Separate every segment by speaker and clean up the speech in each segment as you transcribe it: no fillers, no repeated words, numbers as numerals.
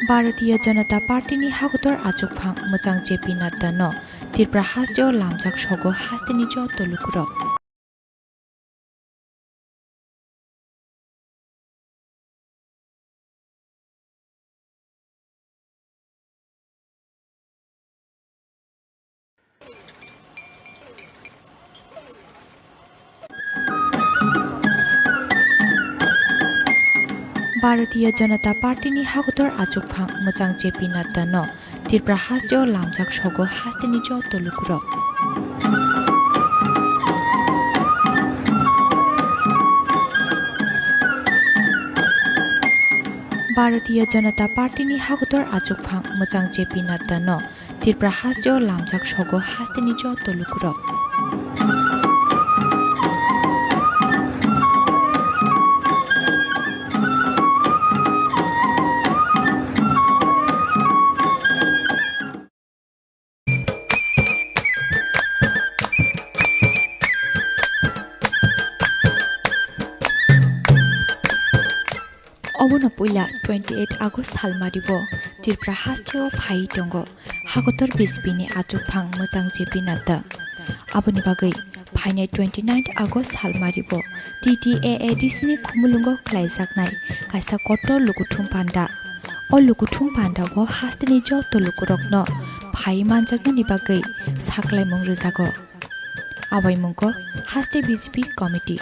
Speaker 1: भारतीय जनता पार्टीनि हागतर आजुकफां मोजां जेपि नाड्डानो त्रिपुरा हाजोआव लामजाक सगो हास्तिनि ज तलुकुरक भारतीय जनता पार्टीनि हागतर आजुकफां मोजां जेपि नाड्डानो त्रिपुरा हाजोआव लामजाक सगो हास्तिनि ज तलुकुरक भारतीय जनता पार्टीनि हागतर आजुकफां मोजां जेपि नाड्डानो त्रिपुरा हाजोआव लामजाक सगो हास्तिनि ज तलुकुरक अबनो पुला 28 आगस्ट सालमारिब त्रिपुरा हाजोआव फाइ दंग हागतर बिजेपिनि आजुकफां मोजां जेपि नाड्डा आबोनि बागै फाइनाय 29 आगस्ट सालमारिब TTAADCनि खुमुलुंग ख्लायजाकनाय कायसा कट लुकुथुम पान्डा अ लुकुथुम पान्डाव हास्तिनि ज तलुकुरकनो फाइ मानजाकनानि बागै साख्लायमुं रोजाग आबायमुंग हास्ति बिजेपि कमिटि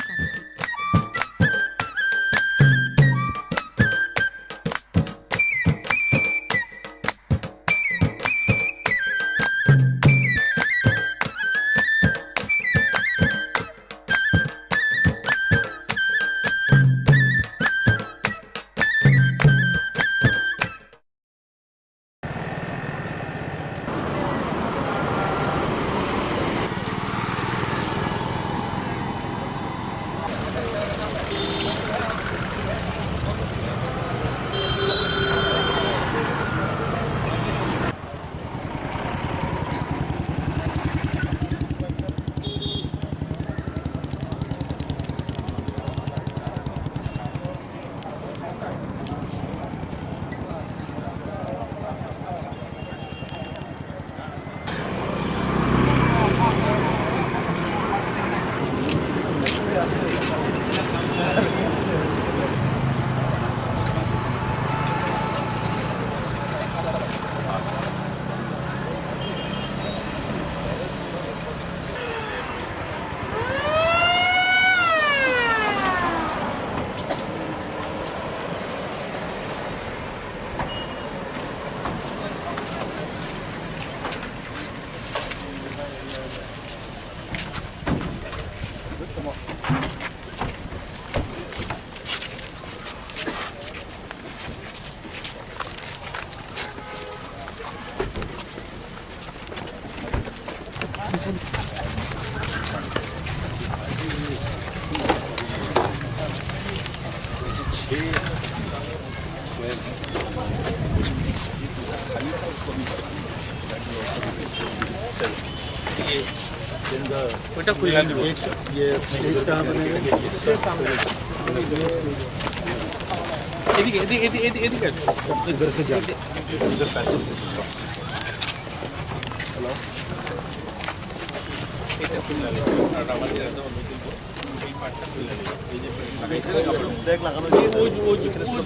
Speaker 2: ये स्टेज कहाँ बनेगा? इधर से जा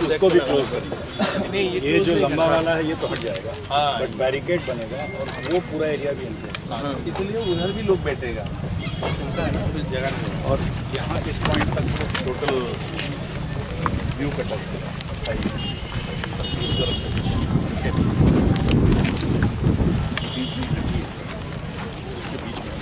Speaker 2: उसको भी क्लोज करिए। ये जो लंबा वाला है ये तो हट जाएगा, बट बैरिकेड बनेगा और वो पूरा एरिया भी
Speaker 3: इसलिए उधर भी लोग बैठेगा जगह नहीं।
Speaker 2: और यहाँ इस पॉइंट तक टोटल व्यू कट इस तरफ से बीच में उसके बीच में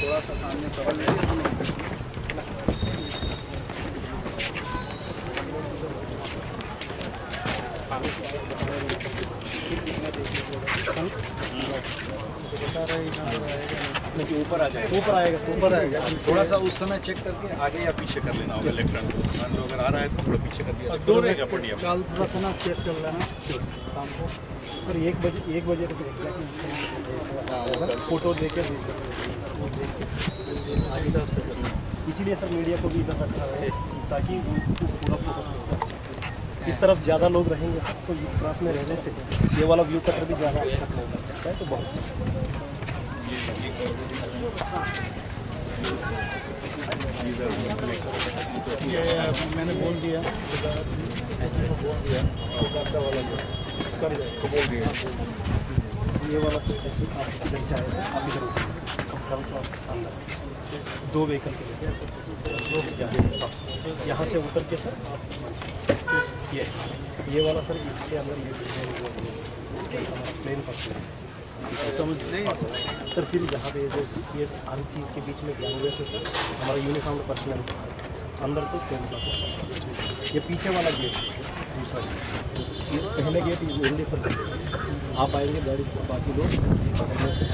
Speaker 2: थोड़ा सा सामने कवर ले नहीं ऊपर आ जाएगा,
Speaker 4: ऊपर आएगा सर,
Speaker 2: ऊपर आएगा। थोड़ा सा उस समय चेक करके आगे या पीछे कर लेना होगा इलेक्ट्रॉन। मान लो अगर आ रहा है तो थोड़ा पीछे कर दिया दो रहेगा पटिया।
Speaker 4: कल थोड़ा सा ना चेक कर लेना शाम को सर 1 बजे तो एग्जैक्टली फोटो दे के इसीलिए सर मीडिया को भी इधर रखा है ताकि पूरा फोटो इस तरफ ज़्यादा लोग रहेंगे सर, तो इस क्लास में रहने से ये वाला व्यू कटर भी ज़्यादा अच्छा नहीं कर सकता है, तो बहुत ये मैंने बोल दिया
Speaker 2: बोल दिया
Speaker 4: ये वाला सर जैसे आप इधर से आए सर आप इधर अंदर 2 व्हीकल के लिए यहाँ से उतर के सर आप ये वाला सर इसके अंदर इसके प्लेन पर्सन समझ सर। फिर यहाँ पे जो ये हर चीज़ के बीच में गैंगवेज है सर, हमारा यूनिफॉर्म पर्सनल अंदर तो प्लेन पर्सन। ये पीछे वाला गेट दूसरा ये पहले गेट इज ओनली फॉर आप आएंगे गाड़ी से, बाकी लोग पकड़ने से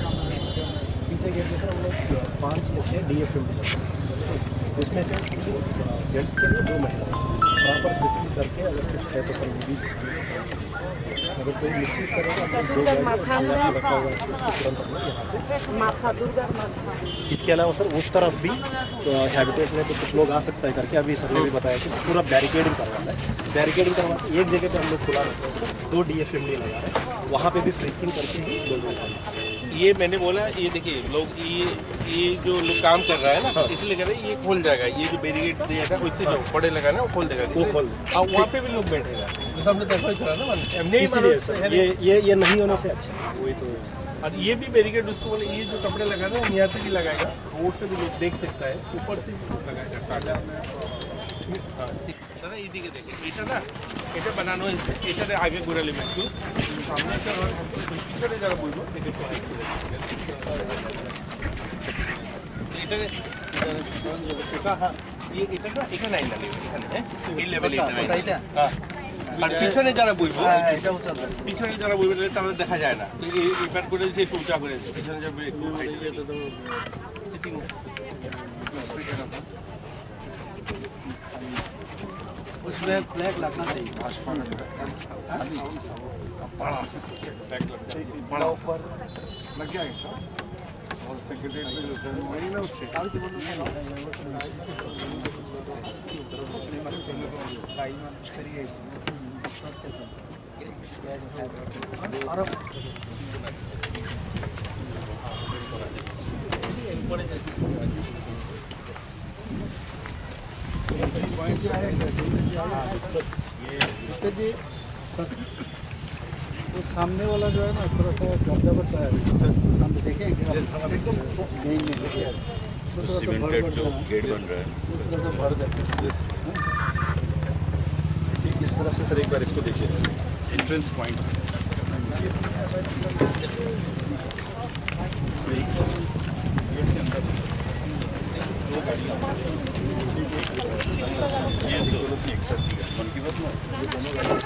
Speaker 4: पीछे गेट में सर हम लोग 5 या 6 DFM उसमें से जेंट्स के लिए 2 महिला प्रॉपर रिसीव करके अगर कुछ है तो सर वो भी अगर कोई निश्चित करेगा तो 2 गाड़ी रखा हुआ है तुरंत हम लोग यहाँ से। इसके अलावा सर उस तरफ भी हैबिटेट में तो कुछ लोग आ सकता है करके अभी सर ने भी बताया कि पूरा बैरिकेडिंग करवाना है। बैरिकेडिंग करवा एक जगह पे हम लोग खुला रखते हैं सर, 2 DFMD लगा रहे हैं, वहाँ पे भी फ्रिस्किंग करके ही लोग
Speaker 3: ये मैंने बोला, ये देखिए लोग ये जो लोग काम कर रहा है ना, इसलिए कह रहे हैं ये खोल जाएगा, ये जो बैरिकेड दिया था उससे जो पड़े लगा ना वो खोल देगा,
Speaker 4: वो खोल
Speaker 3: और वहाँ पे भी लोग बैठेगा। तो हमने तो ऐसा ही करा ना,
Speaker 4: इसीलिए सर ये नहीं होने से अच्छा है वही तो।
Speaker 3: और ये भी बैरिकेड उसको बोले ये जो कपड़े लगा ना यहाँ से भी लगाएगा, रोड से भी लोग देख सकता है, ऊपर से भी लगाएगा टाटा। हाँ ठीक दादा, ये दिखे देखिए এটা না এটা বানানো হয়েছে, এটাতে আগে ঘুরে নেবেন একটু সামনে একটা পিছনে যারা বলবো দেখে তো এটাতে এটা হ্যাঁ এটা না এখানে আইনা নেবে এখানে হ্যাঁ এই লেভেলে এটা হ্যাঁ। আর পিছনে যারা বলবো এটা উঁচা পিছনে যারা বলবে তাহলে দেখা যায় না, তো এই প্যাড করে দিয়েছে একটু উঁচা করে দিয়েছে, পিছনে যাবে একটু সিটিং
Speaker 4: उसमें फ्लैग लगना चाहिए
Speaker 5: भाजपा का जो है बड़ा सा बड़ा ऊपर लग गया क्या और सेक्रेटरी वही ना उससे
Speaker 4: जी तो सामने वाला जो है ना थोड़ा सा गड्ढा बता है, सामने देखें एकदम
Speaker 2: सीमेंटेड जो गेट बन रहा है
Speaker 4: भर जाते
Speaker 2: इस तरफ से सर एक बार इसको देखिए, एंट्रेंस पॉइंट दो गाड़ियाँ ये दोनों की एक साथ दिया मन की बात ना, ये दोनों गाड़ियाँ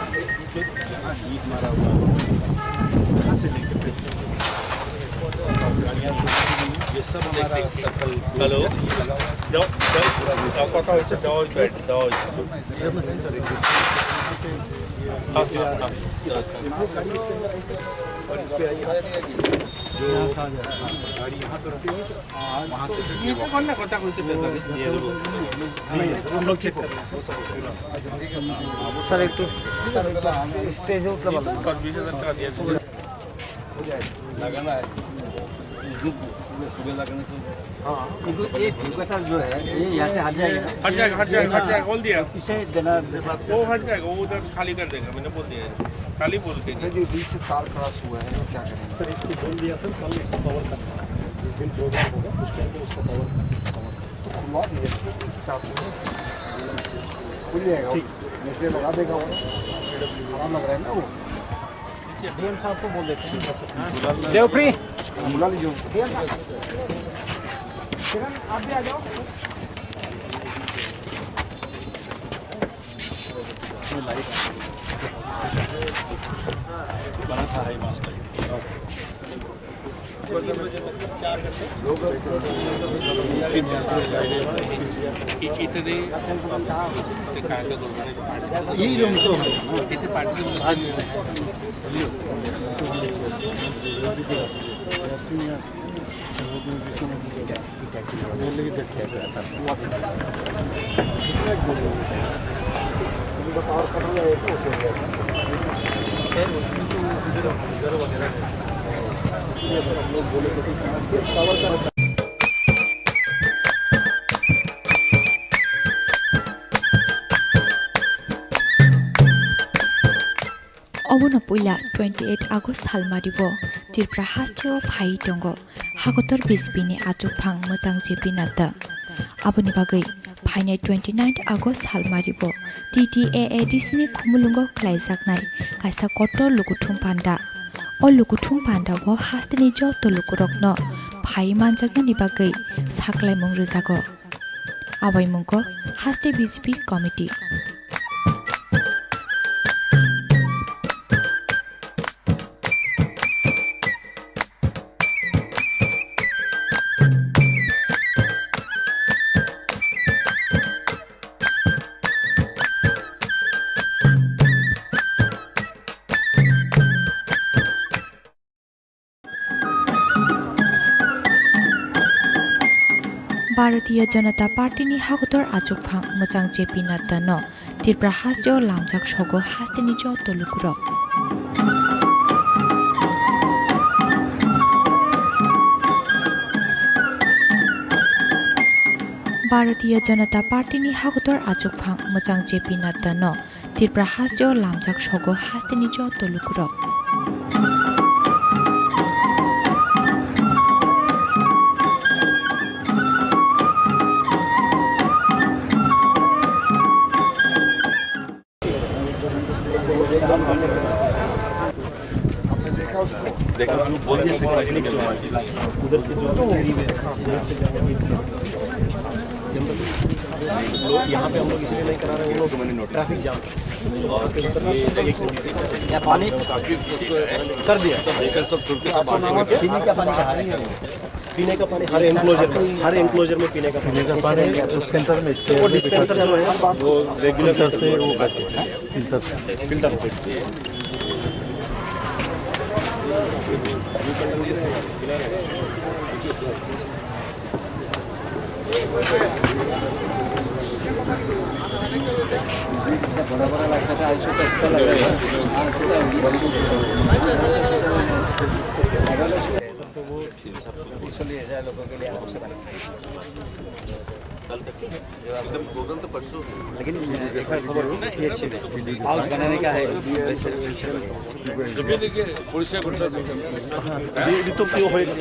Speaker 2: ईट मारा हुआ यहाँ से लेकर गाड़ियाँ ये सब हमारा सर्कल। हेलो और इस पे आइए जो गाड़ी यहाँ तो रुकी है वहाँ से ये हम लोग चेक कर रहे हैं
Speaker 4: सर एक तो स्टेज ऊपर
Speaker 3: लगाना है
Speaker 4: हाँ ये कटर जो है ये यहाँ से हट जाएगा
Speaker 3: हट जाएगा बोल दिया
Speaker 4: इसे देना
Speaker 3: वो हट जाएगा, वो उधर खाली कर देगा, मैंने बोल दिया खाली बोल के।
Speaker 5: बीच से तार क्रॉस हुआ है क्या करेंगे
Speaker 4: सर इसको बोल दिया सर कल इसको कवर करना है, जिस दिन प्रोग्राम होगा उस टाइम पे उसको कवर करना
Speaker 5: तो खुलवा दिए खुल जाएगा नेक्स्ट डे लगा देगा वो आराम लग रहा है ना वो
Speaker 4: डीएम साहब को बोल देते हैं देवप्री
Speaker 5: बुला लीजिए
Speaker 4: आप भी आ जाओ। बना था
Speaker 2: 2.5 मास लगेगा।
Speaker 4: 4 घंटे
Speaker 2: ಈ ರೂಮ್ तो
Speaker 1: অবনো পইলা 28 আগস্ট সালমারিব ত্রিপুরা হাস্টেও ফাই দङ হাগতর বিজবিनि आजुफां मोजां जेपि नादा आबोनि बागै फाइनाय 29 আগস্ট सालमारिब TTAADSनि खुमुलुंग ख्लायजाकनाय कायसा कट लुगुथुम पान्डा अ लुगुथुम पान्डाव हास्टेनि जत लुगुरकनो फाइ मानजाकनानि बागै साख्लायमुं रोजाग आबायमुंग हास्टे बिजेपि कमिटि भारतीय जनता पार्टीनि हागतर आजुफां मोजां जेपि नाड्डानो त्रिपुरा हास्टेआव लामजाक सगो हास्टेनि जत लुगुरक भारतीय जनता पार्टीनि हागतर आजुफां मोजां जेपि नाड्डानो त्रिपुरा हास्टेआव लामजाक सगो हास्टेनि जत लुगुरक
Speaker 3: देखा बोलिए से
Speaker 4: उधर से जो करीब है उधर से जाएंगे लोग यहाँ पे हम लोग इसलिए नहीं करा रहे हैं, वो लोग ट्रैफिक जाम या पानी कर दिया पीने का पानी कहाँ है? पीने का पानी हर एंक्लोजर में पीने का पानी
Speaker 2: सेंटर में
Speaker 4: वो डिस्पेंसर जो है वो रेगुलर से वो फिल्टर
Speaker 5: बड़ा बड़ा लगता था ऐसे तो अच्छा लग रहा है तो वो इसलिए जाए लोगों के लिए आपसे
Speaker 3: एकदम प्रोग्राम तो परसों
Speaker 5: लेकिन एक बार खबर ये अच्छी पाउच बनाने का है
Speaker 4: ये तो क्यों होएगा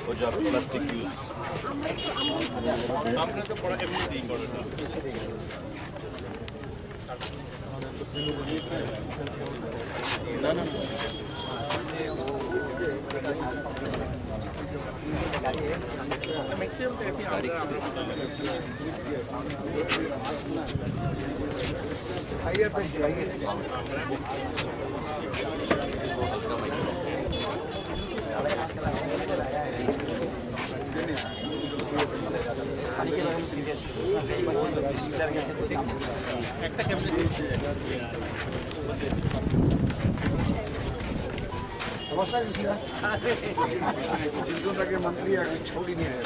Speaker 3: और जो प्लास्टिक यूज आपने तो पढ़ा एमनी दी कर ना मैक्सिमम
Speaker 5: आइए आइए पानी के बारे में सीरियस जिसों तक मंत्री छोड़ी नहीं है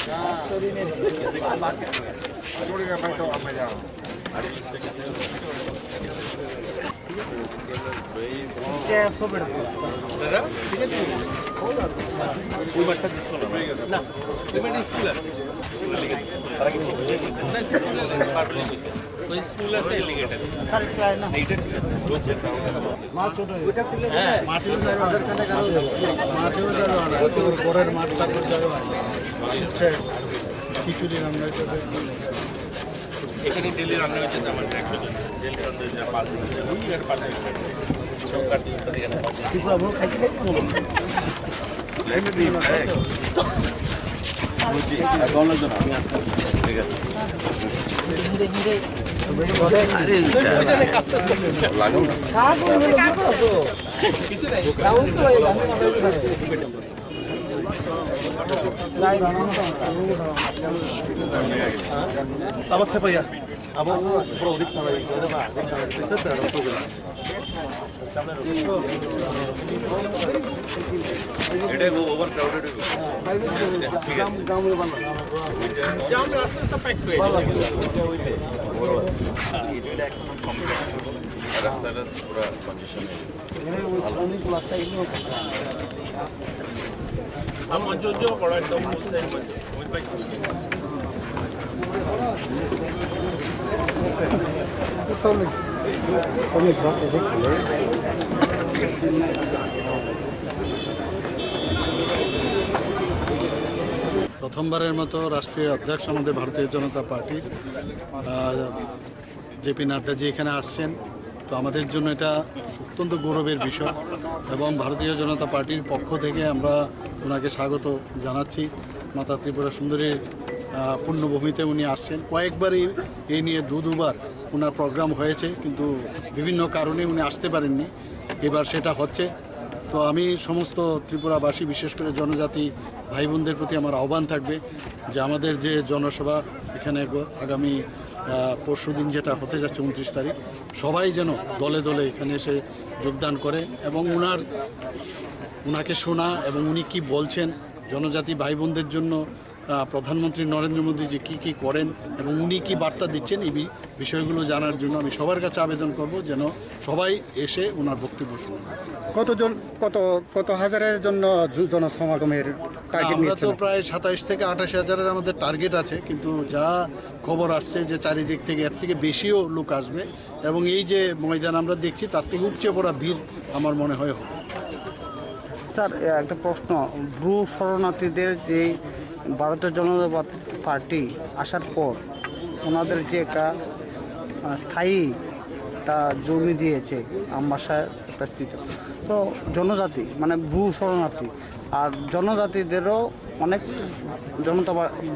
Speaker 5: छोड़ेगा बैठो आप जाओ
Speaker 3: दादा ठीक है कोई बात ना सिमेंट स्कूल है कोई स्कूल है एलिगेटर सर क्या है ना नेटेड लोग मार्च है मार्च अदर करने का मार्च और कोरड मार्च तक जावे अच्छा খিচুড়ি রান্না হইতেছে এখানে ডেলি রান্না হইতেছে আমার ট্র্যাক্টর ডেলি রান্না হইতেছে পাল দিন আর পাল
Speaker 4: ত্রিপুরা ভোগ খাইতে খাইতে বলুন
Speaker 3: ঠিক আছে
Speaker 4: Abang siapa ya? Abang produk sama yang ada pak. Itu ada program.
Speaker 3: এটা ওভার ক্রাউডেড ঠিক আছে জাম রাস্তাটা প্যাক হয়ে রাস্তাটা পুরো কন্ডিশন মঞ্চ বড় একদম
Speaker 6: প্রথমবারের মতো রাষ্ট্রীয় অধ্যক্ষ আমাদের ভারতীয় জনতা পার্টির জেপি নাড্ডাজি এখানে আসছেন, তো আমাদের জন্য এটা অত্যন্ত গৌরবের বিষয় এবং ভারতীয় জনতা পার্টির পক্ষ থেকে আমরা ওনাকে স্বাগত জানাচ্ছি। মাতা ত্রিপুরা সুন্দরীর পুণ্যভূমিতে উনি আসছেন। কয়েকবারই এই নিয়ে দুবার ওনার প্রোগ্রাম হয়েছে, কিন্তু বিভিন্ন কারণে উনি আসতে পারেননি। এবার সেটা হচ্ছে। তো আমি সমস্ত ত্রিপুরাবাসী, বিশেষ করে জনজাতি ভাই বোনদের প্রতি আমার আহ্বান থাকবে যে আমাদের যে জনসভা এখানে আগামী পরশুদিন যেটা হতে যাচ্ছে 29 তারিখ, সবাই যেন দলে দলে এখানে এসে যোগদান করে এবং ওনাকে শোনা এবং উনি কি বলছেন জনজাতি ভাই বোনদের জন্য, প্রধানমন্ত্রী নরেন্দ্র মোদী যে কী করেন এবং উনি কি বার্তা দিচ্ছেন, এই বিষয়গুলো জানার জন্য আমি সবার কাছে আবেদন করব যেন সবাই এসে ওনার বক্তব্য শুনুন।
Speaker 7: কত হাজারের জন্য জনসমাগমের টার্গেট
Speaker 6: আমরা
Speaker 7: নিয়েছেন?
Speaker 6: তো প্রায় 27 থেকে 28 হাজারের আমাদের টার্গেট আছে, কিন্তু যা খবর আসছে যে চারিদিক থেকে এর থেকে বেশিও লোক আসবে এবং এই যে ময়দান আমরা দেখছি তার থেকে উপচে পড়া ভিড় আমার মনে হয় হবে।
Speaker 7: স্যার একটা প্রশ্ন, ব্রু শরণার্থীদের যে ভারতীয় জনতা পার্টি আসার পর ওনাদের যে একটা স্থায়ী একটা জমি দিয়েছে আমবাসায় একটা সিট, তো জনজাতি মানে ব্রু শরণার্থী আর জনজাতিদেরও অনেক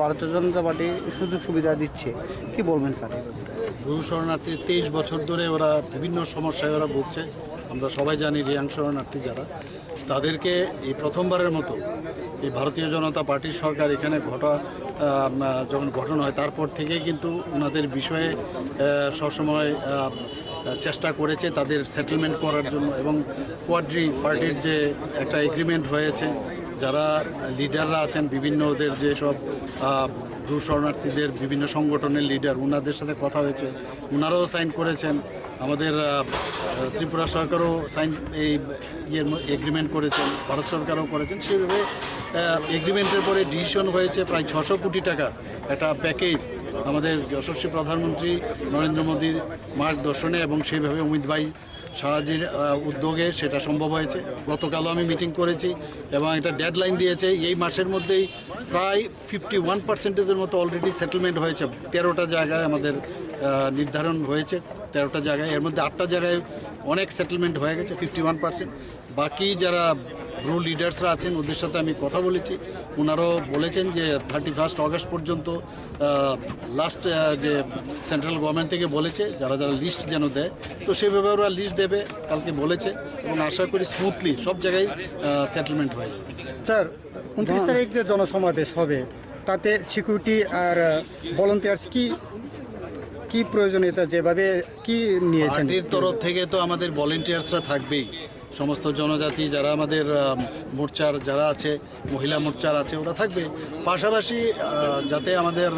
Speaker 7: ভারতীয় জনতা পার্টি সুযোগ সুবিধা দিচ্ছে, কি বলবেন স্যার?
Speaker 6: ব্রু শরণার্থী 23 বছর ধরে ওরা বিভিন্ন সমস্যায় ওরা ভুগছে। আমরা সবাই জানি রিয়াং শরণার্থী যারা, তাদেরকে এই প্রথমবারের মতো এই ভারতীয় জনতা পার্টির সরকার এখানে যখন গঠন হয় তারপর থেকেই কিন্তু ওনাদের বিষয়ে সবসময় চেষ্টা করেছে তাদের সেটেলমেন্ট করার জন্য এবং কোয়াড্রি পার্টির যে একটা এগ্রিমেন্ট হয়েছে, যারা লিডাররা আছেন বিভিন্ন ওদের যেসব ব্রু শরণার্থীদের বিভিন্ন সংগঠনের লিডার, ওনাদের সাথে কথা হয়েছে, ওনারাও সাইন করেছেন। আমাদের ত্রিপুরা সরকারও এই এগ্রিমেন্ট করেছেন, ভারত সরকারও করেছেন। সেভাবে এগ্রিমেন্টের পরে ডিসিশন হয়েছে প্রায় 600 কোটি টাকার একটা প্যাকেজ আমাদের যশস্বী প্রধানমন্ত্রী নরেন্দ্র মোদীর মার্গদর্শনে এবং সেইভাবে অমিত ভাই শাহজির উদ্যোগে সেটা সম্ভব হয়েছে। গতকালও আমি মিটিং করেছি এবং একটা ডেডলাইন দিয়েছে, এই মাসের মধ্যেই প্রায় 51% মতো অলরেডি সেটেলমেন্ট হয়েছে। 13টা জায়গায় আমাদের নির্ধারণ হয়েছে, 13টা জায়গায়, এর মধ্যে 8টা জায়গায় অনেক সেটেলমেন্ট হয়ে গেছে 51%। বাকি যারা ব্রু লিডার্সরা আছেন ওদের সাথে আমি কথা বলেছি, ওনারাও বলেছেন যে 31 অগস্ট পর্যন্ত লাস্ট যে সেন্ট্রাল গভর্নমেন্ট থেকে বলেছে যারা যারা লিস্ট যেন দেয়, তো সেভাবে ওরা লিস্ট দেবে কালকে বলেছে এবং আশা করি স্মুথলি সব জায়গায় সেটেলমেন্ট হয়।
Speaker 7: স্যার 29 তারিখ যে জনসমাবেশ হবে তাতে সিকিউরিটি আর ভলান্টিয়ার্স কি প্রয়োজনীয়তা যেভাবে কি নিয়েছেন?
Speaker 6: পার্টির তরফ থেকে তো আমাদের ভলেন্টিয়ার্সরা থাকবেই, সমস্ত জনজাতি যারা আমাদের মোর্চার যারা আছে, মহিলা মোর্চার আছে, ওরা থাকবে। পাশাপাশি যাতে আমাদের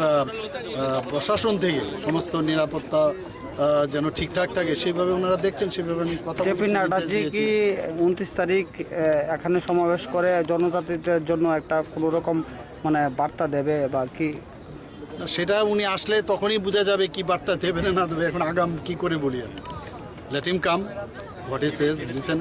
Speaker 6: প্রশাসন থেকে সমস্ত নিরাপত্তা যেন ঠিকঠাক থাকে সেইভাবে ওনারা দেখছেন, সেভাবে আমি কথা বলছি।
Speaker 7: জেপি নাড্ডাজি কি 29 তারিখ এখানে সমাবেশ করে জনজাতিদের জন্য একটা কোনো রকম মানে বার্তা দেবে বা কি?
Speaker 6: সেটা উনি আসলে তখনই বোঝা যাবে কি বার্তা দেবে না দেবে, এখন আগাম কি করে বলি আমি। Let him come, what he says, listen.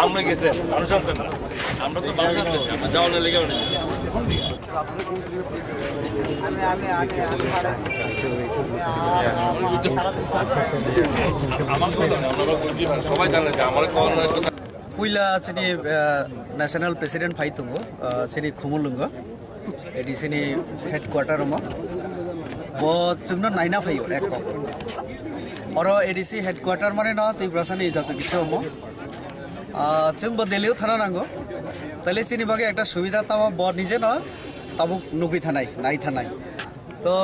Speaker 3: আমরা গেছে অনুসন্ধান আমরা তো বাসা আমরা যাওয়ার লেগে সবাই জানে যে আমার
Speaker 8: पुइला सिनी नेशनल प्रेसिडेंट फाइ दङ सिनी खुमुलुंग एदि सिनी हेडक्वार्टर म ब जोंनो नायना फैयो एक और एडिसि हेडक्वार्टर माने न तिब्रासानि जत किसो म जोंबो दिल्लीयाव थाना नांगौ तले सिनी बागे एकटा सुबिदा तामा ब निजे न ताबु नुगै थानाय नाय थानाय तो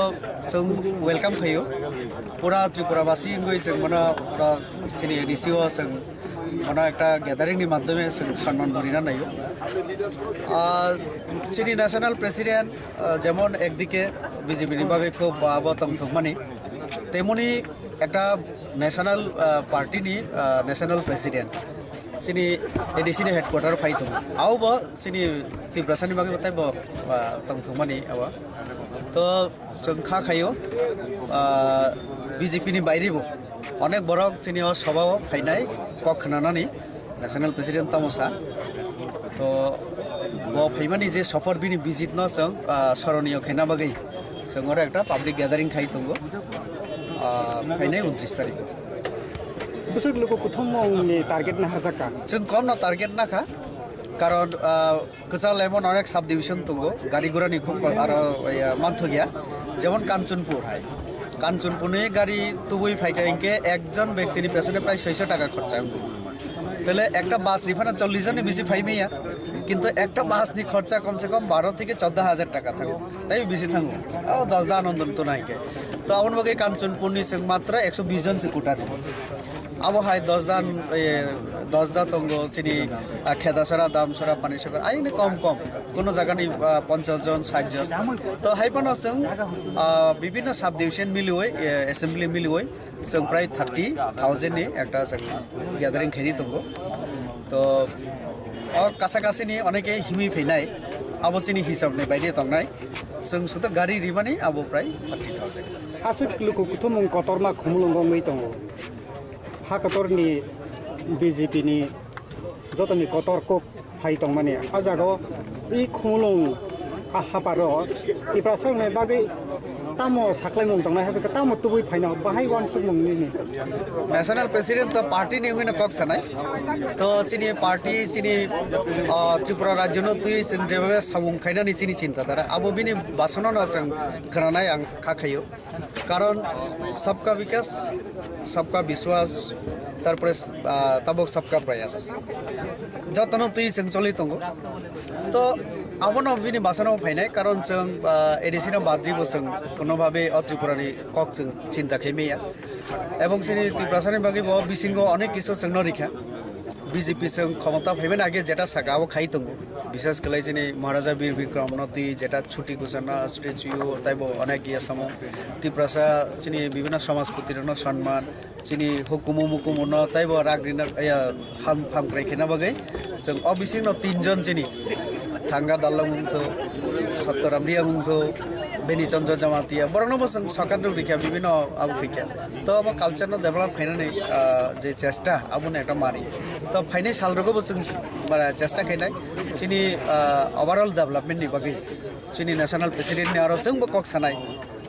Speaker 8: जों वेलकाम खैयो पुरा त्रिपुराबासी गई जों माने सिनी एडिसिओ जों माने एकटा ग्यादारिंग नि माध्यमे जों सन्मान बरिना नायो सिनी नेशनल प्रेसिडेंट जेमन एकदिके बीजेपी नि बागे खूब बाबतम थमानि तेमनि एकटा नेशनल पार्टी नि नेशनल प्रेसिडेंट सिनी एडिसि नि हेडक्वार्टर फाइ दङ आव ब सिनी तिब्रासानि बागे बताय ब तम थमानि आव तो जों खा खायो बीजेपी नि बायरेबो अनेक बरक सिनी सभाव फाइनाय कक खनानानि नेशनल प्रेसिडेंट तामसा तो ब फाइमानि जे सफर बिनि विजिट न जों सरनीय खैना बागै जों आरो एकटा पाब्लिक ग्यादारिं खाइ दङ फाइनाय 29 तारिख
Speaker 7: बुसुक लोगो प्रथम नि टारगेट ना हाजाका
Speaker 8: जों कम ना टारगेट नाखा कारण कचाल एमन अनेक सब डिविजन दङ गाड़ी घोड़ानि खूब आरो मानथ गया जेमन कांचनपुर हाय कांचनपुरनि गाड़ी तुबुई फाइकाइके एकजन व्यक्तिनि पेছনে प्राय 600 টাকা खरचा তাহলে একটা বাস রিফান্ড 40 জনের বেশি ফাইমেয়া কিন্তু একটা বাস নি খরচা কমসে কম 12 থেকে 14000 টাকা থাকো তাই বেশি থাকো 10 दा आनंद तो नाइके तो आवन बगे कांचनपुरनि जों मात्र 120 जन से कोटा दे अब हाय 10 दा तंगो सिनी खेदासरा दामसरा पानीसरा आइने कम कोनो जगानि 50 जन 60 जन तो हाइपन जों विभिन्न सब डिविजन मिलिवै एसेम्बली मिलिवै जों प्राय 30,000 नि एकटा जों ग्यादारिं खेरि दंगो तो कासाकासिनि अनेके हिमि फैनाय आबसिनि हिसाबनि बायदि तंनाय जों सुद गारि रिमानि आबो प्राय 30,000
Speaker 7: हासुक लोगो कुथुम कतरमा खुमुलुंग मै दङ हा कतरनि बीजेपी नि जतनि कतर को फाइ दं माने आ जागाव इ खुमुलुं हापारो इप्रासंनाय बागै तामो साख्लाय मं दंनाय हाबे तामो तुबै फाइना बाहाय वान सुक मंनि
Speaker 8: नेशनल प्रेसिडेंट तो पार्टी नि उगैना कक सानाय तो सिनि पार्टी सिनि त्रिपुरा राज्य न तुइ जों जेबे सामुं खायनानि सिनि चिन्ता दारा आबो बिनि बासनो न जों खोनानाय आं खाखायो कारण सबका विकास सबका विश्वास तारपरे तबक सबका प्रयास जतनो तुइ जों चलि दंगो तो आबोनो बिनि बासनो फाइनाय कारण जों एडिसिनो बाद्रिबो जों कोनोभाबे त्रिपुरानि कक जों चिन्ता खैमेया एवं सिनि त्रिपुरासानि बागै ब बिसिंगो अनेक किसु जों नरिखा बीजेपी जों क्षमता फैबेन आगे जेटा सागाव खाइ दंगो विशेष कलै सिनि महाराजा वीर विक्रम नति जेटा छुटी घोषणा स्टेच्यू ताइबो अनेक यासमो त्रिपुरासा सिनि विभिन्न समाजपतिर न सम्मान सिनि हुकुम मुकुम न ताइबो राग्रिना हाम क्राइखेना बागै जों अबिसिंग न 3 जन सिनि थांगा दालामुंथो सत्तरामरिया मुंथो बेनि चन्द्र जमातिया बरनबो जों सकादु रिखा विभिन्न आबु खैखा तो अब कल्चर न डेभलप खैनानै जे चेष्टा आबुन एकटा मारि तो फाइनाय सालरगोबो जों बारा चेष्टा खैनाय सिनि ओभारअल डेभलपमेन्ट नि बागै सिनि नेशनल प्रेसिडेंट नि आरो जोंबो कक सानाय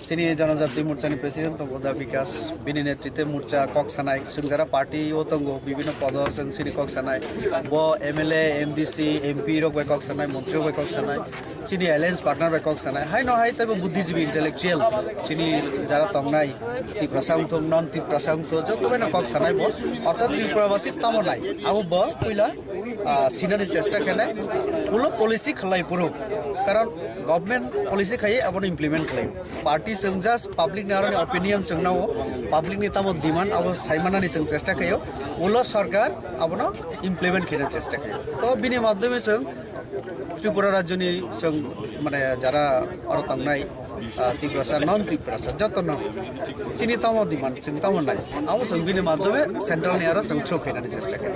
Speaker 8: सिनि जनजाति मोर्चानि प्रेसिडेंट दंगो दा विकास बिनि नेतृत्वे मोर्चा कक सानाय जों जरा पार्टी ओ दंगो विभिन्न पद जों सिनि कक सानाय ब एमएलए एमडीसी एमपी रक बाय कक सानाय मन्त्री बाय कक सानाय सिनि एलायंस पार्टनार बाय कक सानाय हाय न हाय तबो बुद्धिजीवी इंटेलेक्चुअल सिनि जरा तंगनाय तिप्रासांग थं नन तिप्रासांग थ जतबे न कक सानाय ब अर्थात त्रिपुराबासी तामनाय आबो ब पहिला सिनानि चेष्टा केनाय पुलो पॉलिसी खलाय पुरो कारण गभर्नमेंट पॉलिसी खाई अब इम्प्लीमेंट खाई पार्टी जों जस्ट पब्लिक नारनि ओपिनियन जोंनाव पब्लिक नि तामो डिमांड अब साइमानानि जों चेष्टा खायो उलो सरकार अब इम्प्लीमेंट खाने चेष्टा खायो तो बिनि माध्यमे जों त्रिपुरा राज्यनि जों माने जारा अर तंनाय त्रिपुरा नन त्रिपुरा जतन चिनी तामो डिमांड जों तामो नाय अब जों बिनि माध्यमे सेंट्रल नि आरो जों थ्रो खाने चेष्टा खायो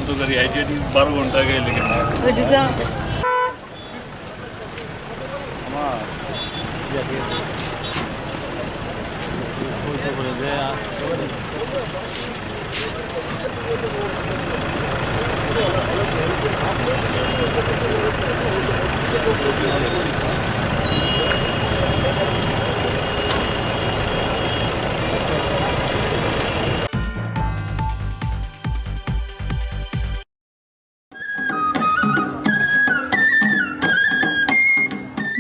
Speaker 2: तो करी आई 12 घंटा के लेकिन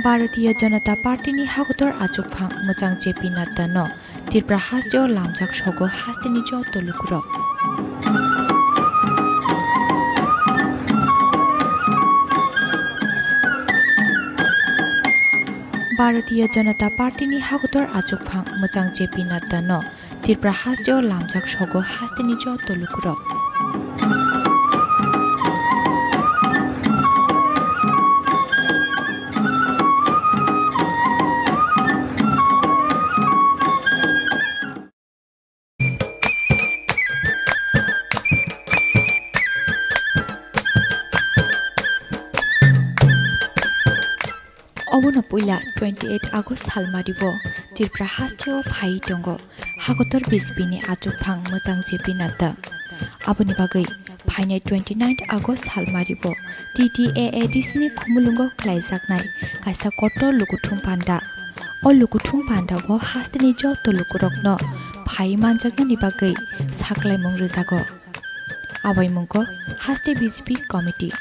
Speaker 1: भारतीय जनता पार्टीनि हागतर आजुकफां मोजां जेपि नाड्डानो त्रिपुरा हाजोआव लामजाक सगो हास्तिनि ज तलुकुरक भारतीय जनता पार्टीनि हागतर आजुकफां मोजां जेपि नाड्डानो त्रिपुरा हाजोआव लामजाक सगो हास्तिनि ज तलुकुरक अबनो पुइला 28 आगस्ट सालमारिबो त्रिपुरा हाजोआव फाइ दंग हागतर बिजेपिनि आजुकफां मोजां जेपि नाड्डा आबोनि बागै फाइनाय 29 आगस्ट सालमारिबो TTAADSनि खुमुलुंग ख्लाइजाकनाय कायसा कट लुकुथुम पान्डा अ लुकुथुम पान्डाबो हास्तिनि ज तलुकुरकनो फाइ मानजाकनानि बागै साख्लायमुं रोजागो आबायमुंगो हास्ति बिजेपि कमिटि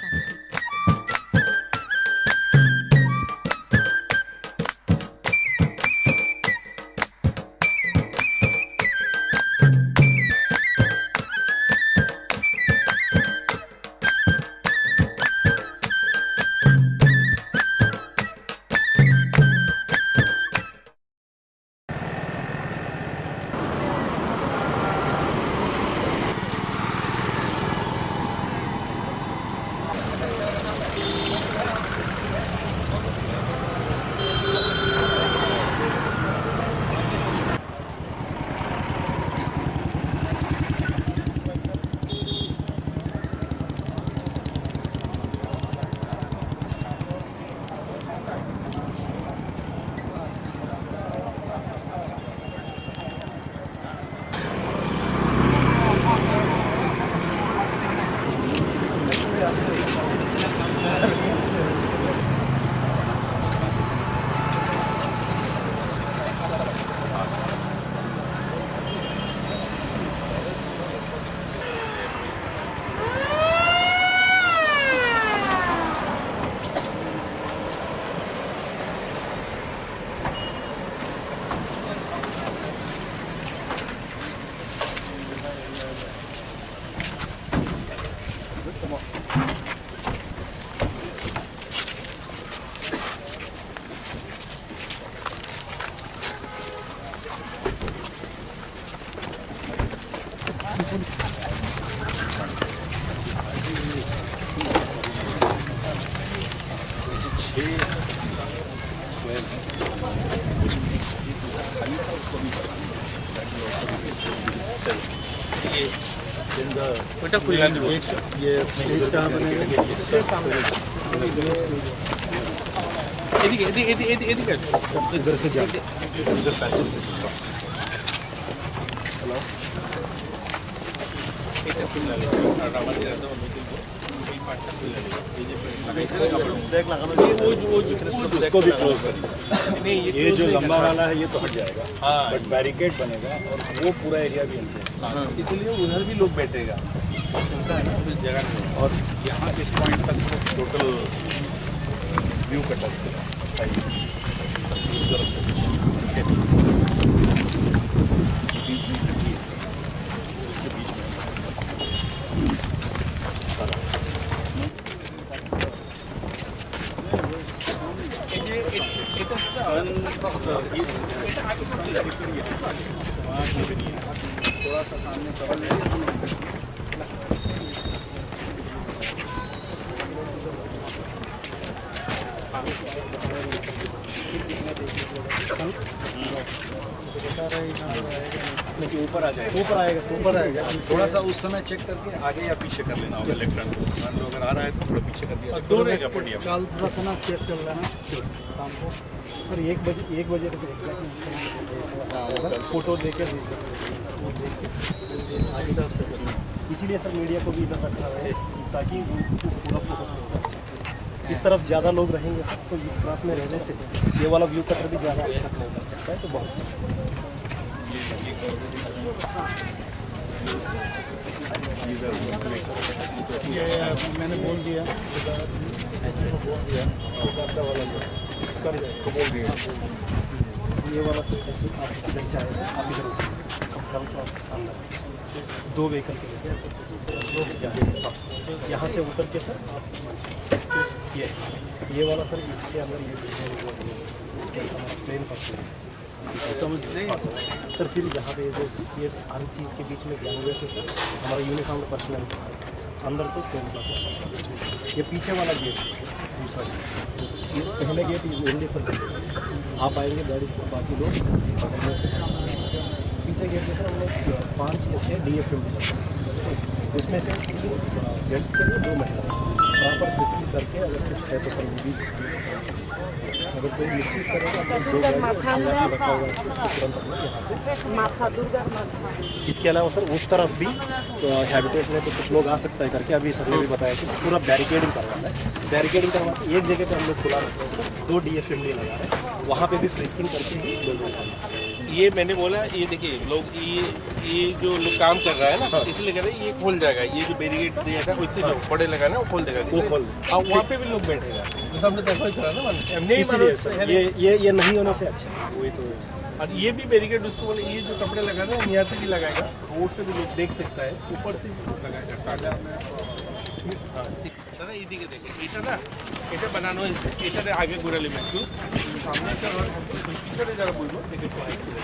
Speaker 5: Come on.
Speaker 3: ওটা খুলে দিব
Speaker 6: ये स्टेज कहाँ बनेगा?
Speaker 3: এদিকে এদিকে এদিকে এদিকে
Speaker 4: इधर से जा
Speaker 3: এটা খুলে নিব আর আমাদের একদম এই পার্টটা খুলে নিব এই যে ব্রেক লাগানো
Speaker 2: इसको भी क्लोज करिए
Speaker 3: नहीं
Speaker 2: ये जो लंबा वाला है ये तो हट जाएगा
Speaker 3: हाँ
Speaker 2: बट बैरिकेड बनेगा और वो पूरा एरिया भी एंट्री
Speaker 3: इसलिए उधर भी लोग बैठेगा सुनता है ना उस जगह नहीं
Speaker 2: और यहाँ इस पॉइंट तक टोटल व्यू कटा इस तरफ से बीच में खड़ी है उसके बीच में सन ईस्ट थोड़ा सा सामने कवर ऊपर आ जाएगा
Speaker 6: ऊपर आएगा
Speaker 2: थोड़ा सा उस समय चेक करके आगे या पीछे कर लेना होगा इलेक्ट्रॉन अगर आ रहा है तो थोड़ा पीछे कर दिया दो रहेगा पटिया
Speaker 4: कल थोड़ा सा ना चेक कर लेना शाम को सर 1 बजे का सर एग्जैक्ट फोटो देके इसीलिए सर मीडिया को भी इधर रखा है ताकि पूरा फोकस इस तरफ ज़्यादा लोग रहेंगे सर तो इस क्लास में रहने से ये वाला व्यू कटर भी ज़्यादा अच्छा नहीं कर सकता है तो बहुत
Speaker 6: ये मैंने बोल दिया
Speaker 4: ये वाला सर जैसे आप इधर से आए सर आप इधर कल तो अंदर 2 व्हीकल के लेके यहाँ से उतर के सर आप ये वाला सर इसके अंदर ये इसके प्लेन पर्सन समझ नहीं सर फिर यहाँ पे जो ये हर चीज़ के बीच में गैंगवे से सर हमारा यूनिफॉर्म पर्सनल अंदर तो प्लेन पर्सन ये पीछे वाला गेट दूसरा गेट ये पहले गेट ओनली फॉर आप आएंगे गाड़ी से बाकी लोग पीछे गेट में सर हम लोग 5 या 6 DFM उसमें से जेंट्स के लिए 2 महिला प्रॉपर डिस्कस करके अगर कुछ है तो सर वो भी अगर कोई निश्चित करेगा तो 2 गाड़ी रखा हुआ है तुरंत हम लोग यहाँ से इसके अलावा सर उस तरफ भी हैबिटेट में तो कुछ लोग आ सकता है करके अभी सर ने भी बताया कि पूरा बैरिकेडिंग करवाना है बैरिकेडिंग करवा के एक जगह पे हम लोग खुला रखते हैं सर 2 DFM लगा रहे हैं वहाँ पे भी फ्रिस्किंग करके ही लोग
Speaker 3: ये मैंने बोला ये देखिए लोग ये जो लोग काम कर रहा है ना इसलिए कह रहे हैं ये खोल जाएगा ये जो बैरिकेड दिया था उससे जो बड़े लगा ना वो खोल देगा
Speaker 4: वो खोल
Speaker 3: और वहाँ पे भी लोग बैठेगा तो हमने देखो इस तरह ना
Speaker 4: इसीलिए सर ये नहीं होने से अच्छा है वही तो
Speaker 3: और ये भी बैरिकेड उसको बोले ये जो कपड़े लगा रहे हैं यहाँ से भी लगाएगा रोड से भी लोग देख सकता है ऊपर से भी लगाएगा टाटा हाँ दादा এদিকে দেখে এটা না এটা বানানো হয়েছে এটাতে আগে ঘুরে নেবে একটু সামনে পিছনে যারা বলবো দেখে একটু হাইট করে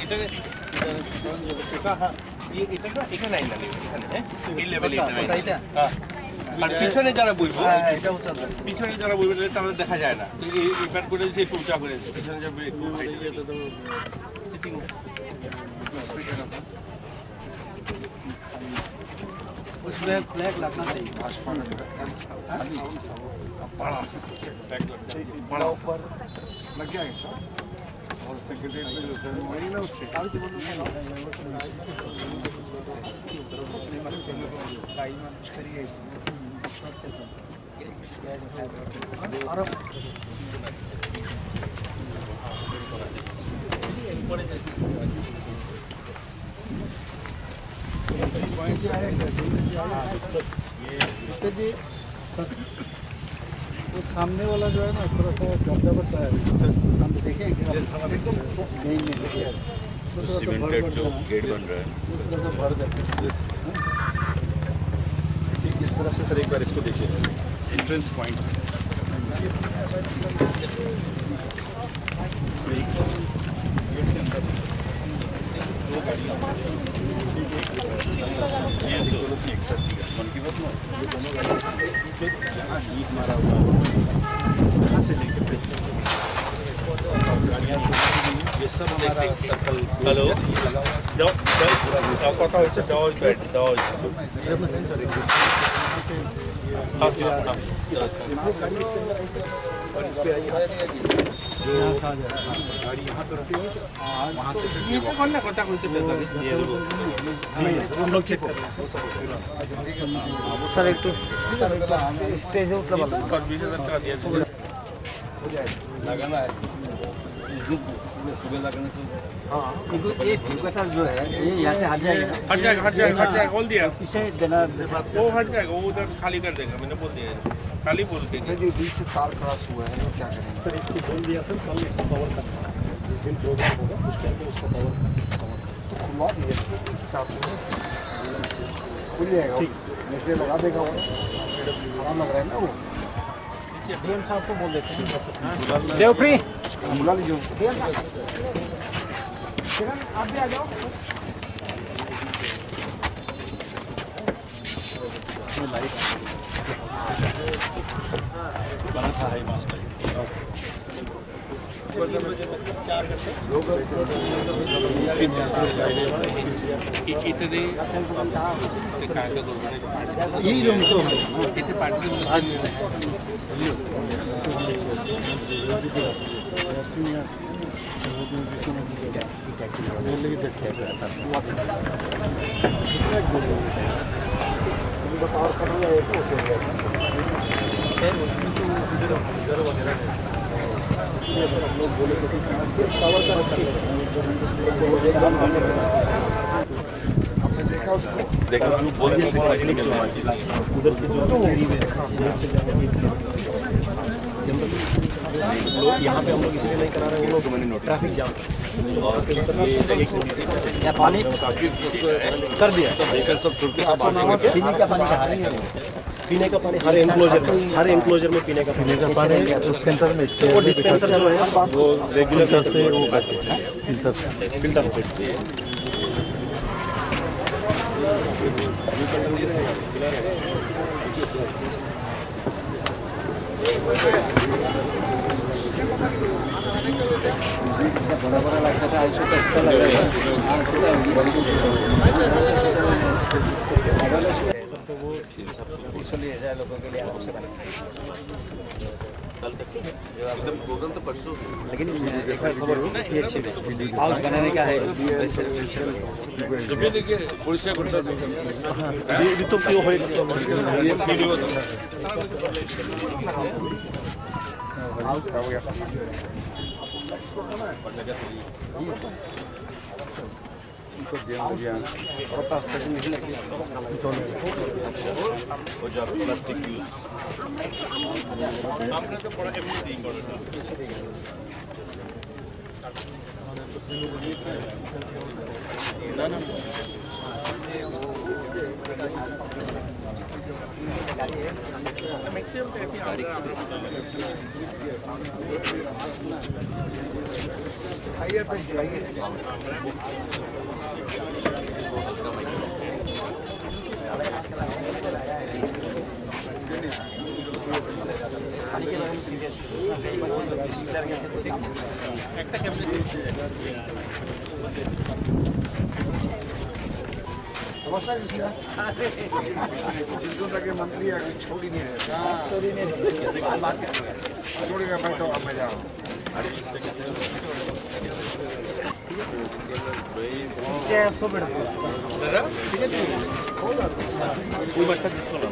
Speaker 3: এটাকে হ্যাঁ এটা না এখানে আইনা নেবে এখানে হ্যাঁ এই লেভেলে এটা হ্যাঁ আর পিছনে যারা বলবো পিছনে যারা বলবে তাহলে দেখা যায় না তো এই ব্যাট করে দিয়েছে একটু উঁচা করে দিয়েছে পিছনে যাবে একটু হাইট সিটিং
Speaker 8: उसमें फ्लैग लगना चाहिए
Speaker 5: भाजपा का बड़ा सा बड़ा सा लग जाएगा सर और सेक्रेटरी में जो वही ना उससे
Speaker 6: जी वो सामने वाला जो है ना थोड़ा सा गड्ढा बता है सामने देखें एकदम नहीं
Speaker 2: सीमेंटेड जो गेट बन रहा है
Speaker 6: थोड़ा सा भर जाता है
Speaker 2: इस तरफ से सर एक बार इसको देखिए एंट्रेंस पॉइंट एक साथ मन की बात ना ये दोनों यहाँ ईट मारा हुआ है कहाँ से लेके गाड़ियाँ ये सब हमारा सर्कल
Speaker 3: हेलो कथा হয়েছে দেওয়া হয়েছে দেওয়া হয়েছে
Speaker 2: और इस पे आइए जो गाड़ी यहाँ पे रुकी है वहाँ से
Speaker 3: কথা কইতে দিয়ে দেবো
Speaker 2: हम लोग चेक कर रहे हैं वो सब
Speaker 7: স্যার একটু স্টেজে উঠলে ভালো
Speaker 3: और 20,000 টাকা দিয়েছে
Speaker 2: लगाना है सुबह लगाने से
Speaker 8: কিন্তু এই ভিডিওটা जो है ये यहाँ से हट जाएगा
Speaker 3: हट जाएगा बोल दिया
Speaker 8: इसे देना
Speaker 3: वो हट जाएगा वो उधर खाली कर देगा मैंने बोल दिया खाली बोल के
Speaker 5: जो बीच से तार क्रॉस हुआ है वो क्या करेंगे
Speaker 4: सर इसको बोल दिया सर कल इसको कवर करना है जिस दिन प्रोग्राम होगा उस टाइम पे उसको कवर करना
Speaker 5: तो खुलवा दिए तार खुल जाएगा नेक्स्ट डे लगा देगा वो आराम लग रहा है ना वो
Speaker 7: डीएम साहब को बोल देते हैं
Speaker 5: बुला लीजिए उसको
Speaker 7: आप भी आ जाओ
Speaker 2: बना था हाई मास्टर
Speaker 4: 3 बजे तक सब 4 घंटे
Speaker 3: इतने
Speaker 6: यही रूम तो
Speaker 3: इतने पार्टी देखो जो बोल दिया
Speaker 4: उधर से जो यहाँ पे हम लोग इसलिए नहीं करा रहे हैं वो लोग ट्रैफिक जाम पानी कर दिया
Speaker 8: पीने का पानी कहा रही है
Speaker 4: पीने का पानी हर एंक्लोजर में पीने का पानी
Speaker 6: सेंटर में
Speaker 4: वो डिस्पेंसर जो है वो रेगुलर से वो फिल्टर
Speaker 8: बड़ा बड़ा लगता था ऐसा तो अच्छा लग रहा है तो वो इसलिए जाए लोगों के लिए आराम से
Speaker 3: एकदम प्रोग्राम तो परसों
Speaker 8: लेकिन एक बार खबर हो ये अच्छी हाउस बनाने का है
Speaker 3: देखिए पुलिस को
Speaker 4: ये तो क्यों होएगा
Speaker 3: वो जो प्लास्टिक यूज हमने तो बड़ा एमनी दी ना ना मैक्सिमम
Speaker 5: आइए तो चलाइए
Speaker 8: पानी के बारे में सीरियस सोचना है डिस्प्लेयर कैसे कोई काम
Speaker 3: একটা ক্যাবিনেট
Speaker 5: जिसको तक मंत्री छोड़ी नहीं है छोड़ेगा बैठो अब मैं जाओ
Speaker 3: দাদা ঠিক আছে ওই বাচ্চা দিছিল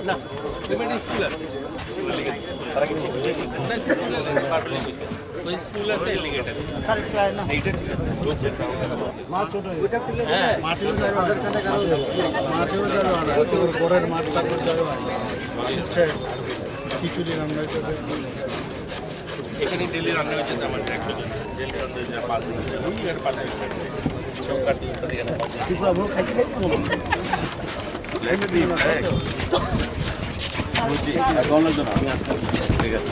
Speaker 3: না পেমেন্ট স্কুল আছে স্কুল লিগে তারা কি ঠিক হয়ে গেছে না স্কুল আছে পারবে কইছে ওই স্কুল আছে এলিগেটর
Speaker 7: স্যার একটু আয় না
Speaker 3: এইটা ঠিক আছে লোক যেটা
Speaker 7: মা ছোট ওটা খুলে
Speaker 3: হ্যাঁ
Speaker 6: মাঠেও যাবে পরের মাঠ তারপর যাবে খিচুড়ি রান্না হইতেছে
Speaker 3: এখানে ডেলি রান্না হচ্ছে আমার ট্র্যাক্টর ডেলি রান্না হচ্ছে পাঁচ দিন ওই আর পাঁচ দিন চৌকার দিন তো এখানে
Speaker 7: কিছু আমরা খাইতে খাইতে বলো
Speaker 3: লাইমে দিই এক বুঝি আগনের জন্য আমি আসছি ঠিক আছে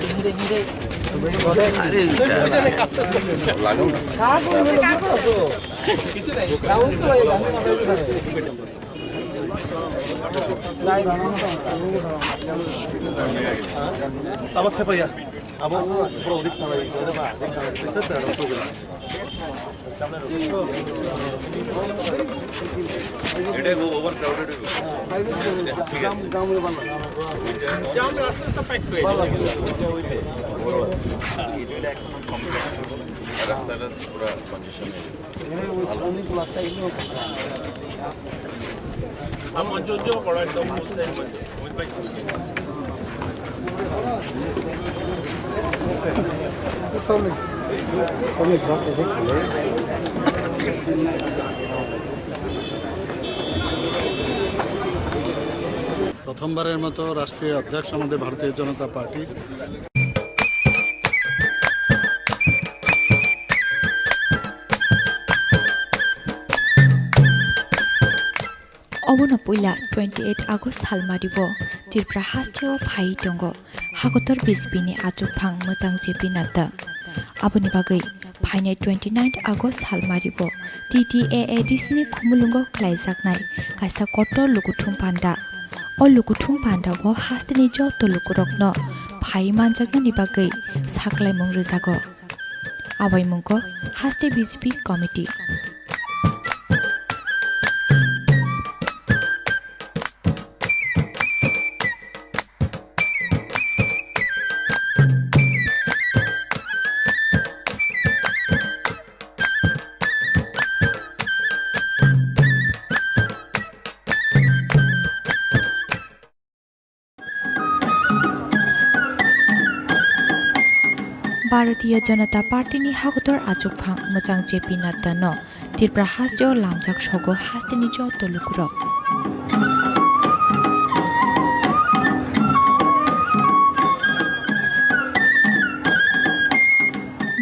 Speaker 7: হিন্দে হিন্দে
Speaker 3: আরে লাগাও না কিছু নাই
Speaker 7: রাউন্ড তো এই গানে না
Speaker 4: तब थे भैया
Speaker 3: এটা ওভার ক্রাউডেড ঠিক আছে জাম রাস্তাটা প্যাক হয়ে এটা এখন কমপ্যাক্ট রাস্তাটা পুরো কন্ডিশন আমার জন্য বড় একদম বলছে ওই ভাই
Speaker 6: প্রথমবারের মতো রাষ্ট্রীয় অধ্যক্ষ আমাদের ভারতীয় জনতা পার্টি
Speaker 1: অবন পইলা 28 আগস্ট সালমারিব ত্রিপুরা হাস্টেও ফাই দङ হাগতর বিজেপিनि आजुफां मोजां जेपि नादा आबनि बागै फाइनाय 29 আগস্ট सालमारिब TTAADSनि खुमुलुंगो ख्लायजाकनाय कायसा कत लुगुथुम पान्डा अ लुगुथुम पान्डाबो हास्टेनि जत लुगुरकनो फाइ मानजाकनानि बागै साख्लायमुं रोजागो आबायमुंगो हास्टे बिजेपि कमिटि भारतीय जनता पार्टीनि हागतर आजुफां मोजां जेपि नाड्डानो त्रिपुरा हास्टेआव लामजाक सगो हास्टेनि जत लुगुरक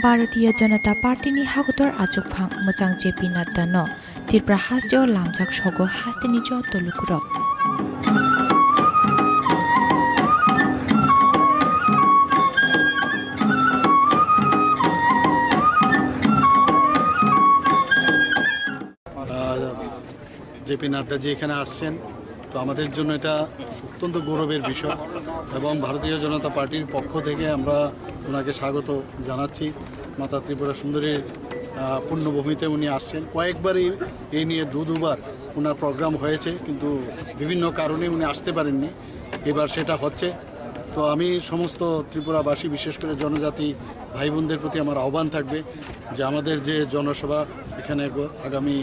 Speaker 1: भारतीय जनता पार्टीनि हागतर आजुफां मोजां जेपि नाड्डानो त्रिपुरा हास्टेआव लामजाक सगो हास्टेनि जत लुगुरक
Speaker 6: জেপি নাড্ডাজি এখানে আসছেন তো আমাদের জন্য এটা অত্যন্ত গৌরবের বিষয় এবং ভারতীয় জনতা পার্টির পক্ষ থেকে আমরা ওনাকে স্বাগত জানাচ্ছি মাতা ত্রিপুরা সুন্দরীর পূর্ণভূমিতে উনি আসছেন কয়েকবারই এই নিয়ে দুবার ওনার প্রোগ্রাম হয়েছে কিন্তু বিভিন্ন কারণে উনি আসতে পারেননি এবার সেটা হচ্ছে তো আমি সমস্ত ত্রিপুরাবাসী বিশেষ করে জনজাতি ভাই বোনদের প্রতি আমার আহ্বান থাকবে যে আমাদের যে জনসভা এখানে আগামী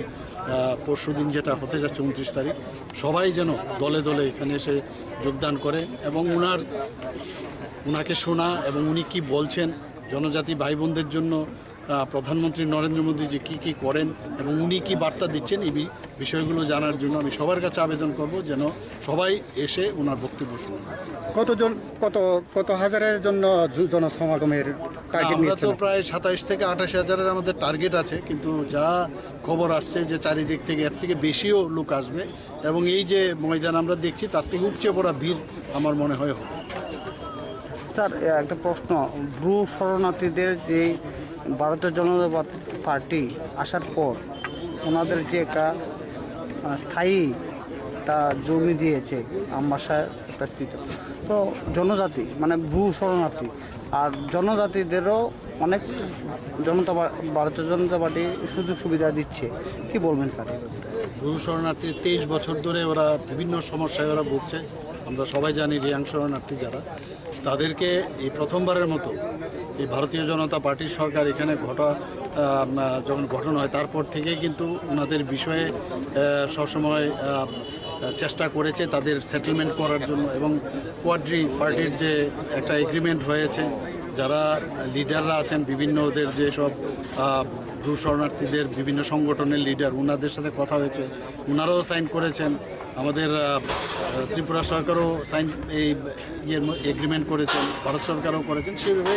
Speaker 6: পরশুদিন যেটা হতে যাচ্ছে 29 তারিখ সবাই যেন দলে দলে এখানে এসে যোগদান করে এবং ওনাকে শোনা এবং উনি কি বলছেন জনজাতি ভাই বোনদের জন্য প্রধানমন্ত্রী নরেন্দ্র মোদী যে কী করেন এবং উনি কি বার্তা দিচ্ছেন এই বিষয়গুলো জানার জন্য আমি সবার কাছে আবেদন করব যেন সবাই এসে ওনার বক্তব্য শুনেন
Speaker 7: কত হাজারের জন্য জনসমাগমের টার্গেট
Speaker 6: আমরা তো প্রায় 27 থেকে 28 হাজারের আমাদের টার্গেট আছে কিন্তু যা খবর আসছে যে চারিদিক থেকে এর থেকে বেশিও লোক আসবে এবং এই যে ময়দান আমরা দেখছি তার থেকে উপচে পড়া ভিড় আমার মনে হয় হবে
Speaker 7: স্যার একটা প্রশ্ন ব্রু শরণার্থীদের যে ভারতীয় জনতা পার্টি আসার পর ওনাদের যে একটা স্থায়ী একটা জমি দিয়েছে আমবাসায় একটা স্থিত তো জনজাতি মানে ব্রু শরণার্থী আর জনজাতিদেরও অনেক ভারতীয় জনতা পার্টি সুযোগ সুবিধা দিচ্ছে কি বলবেন স্যার
Speaker 6: ব্রু শরণার্থী 23 বছর ধরে ওরা বিভিন্ন সমস্যায় ওরা ভুগছে আমরা সবাই জানি রিয়াং শরণার্থী যারা তাদেরকে এই প্রথমবারের মতো এই ভারতীয় জনতা পার্টির সরকার এখানে যখন গঠন হয় তারপর থেকেই কিন্তু ওনাদের বিষয়ে সবসময় চেষ্টা করেছে তাদের সেটেলমেন্ট করার জন্য এবং কোয়াড্রি পার্টির যে একটা এগ্রিমেন্ট হয়েছে যারা লিডাররা আছেন বিভিন্ন ওদের যেসব ব্রু শরণার্থীদের বিভিন্ন সংগঠনের লিডার ওনাদের সাথে কথা হয়েছে ওনারাও সাইন করেছেন আমাদের ত্রিপুরা সরকারও এই এগ্রিমেন্ট করেছেন ভারত সরকারও করেছেন সেভাবে